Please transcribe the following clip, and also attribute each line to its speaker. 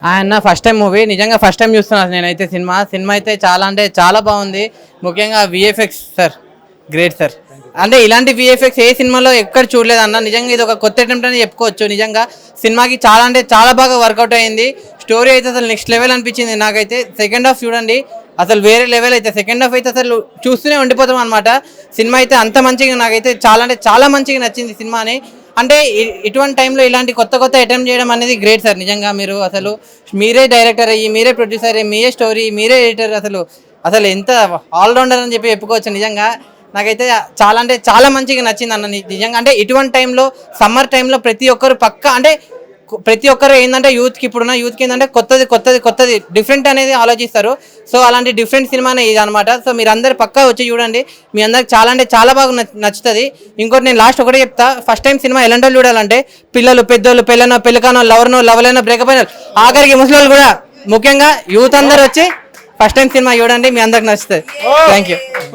Speaker 1: ఆయన first time movie నిజంగా first time చూస్తున్నాను నేనైతే సినిమా అయితే చాలా అంటే చాలా బాగుంది. ముఖ్యంగా విఎఫ్ఎక్స్ సార్ గ్రేట్ సార్. అంటే ఇలాంటి విఎఫ్ఎక్స్ ఏ సినిమాలో ఎక్కడ చూడలేదు అన్న. నిజంగా ఇది ఒక కొత్త అటెంప్ట్ అని చెప్పుకోవచ్చు. నిజంగా సినిమాకి చాలా అంటే చాలా బాగా వర్కౌట్ అయింది. స్టోరీ అయితే అసలు నెక్స్ట్ లెవెల్ అనిపించింది నాకైతే. సెకండ్ హాఫ్ చూడండి అసలు వేరే లెవెల్ అయితే. సెకండ్ హాఫ్ అయితే అసలు చూస్తూనే ఉండిపోతాం అనమాట. సినిమా అయితే అంత మంచిగా నాకైతే చాలా అంటే చాలా మంచిగా నచ్చింది సినిమాని. అంటే ఇటువంటి టైంలో ఇలాంటి కొత్త కొత్త అటెంప్ట్ చేయడం అనేది గ్రేట్ సార్. నిజంగా మీరు అసలు మీరే డైరెక్టర్ అయ్యి మీరే ప్రొడ్యూసర్ అయ్యి మీరే స్టోరీ మీరే ఎడిటర్ అసలు అసలు ఎంత ఆల్రౌండర్ అని చెప్పి చెప్పుకోవచ్చు. నిజంగా నాకైతే చాలా అంటే చాలా మంచిగా నచ్చింది అన్న. నిజంగా అంటే ఇటువంటి టైంలో సమ్మర్ టైంలో ప్రతి ఒక్కరు పక్కా అంటే ప్రతి ఒక్కరు ఏంటంటే యూత్కి ఇప్పుడున్న యూత్కి ఏంటంటే కొత్తది డిఫరెంట్ అనేది ఆలోచిస్తారు. సో అలాంటి డిఫరెంట్ సినిమానే ఇది అనమాట. సో మీరు అందరు పక్కా వచ్చి చూడండి. మీ అందరికి చాలా అంటే చాలా బాగా నచ్చుతుంది. ఇంకోటి నేను లాస్ట్ ఒకటే చెప్తా, ఫస్ట్ టైం సినిమా ఎలాంటి వాళ్ళు చూడాలంటే పిల్లలు పెద్దోళ్ళు పెళ్ళకనో లవర్నో లవలైనా బ్రేకప్ అయిన ఆఖరికి ముసలి కూడా ముఖ్యంగా యూత్ అందరు వచ్చి ఫస్ట్ టైం సినిమా చూడండి. మీ అందరికి నచ్చుతుంది. Thank you.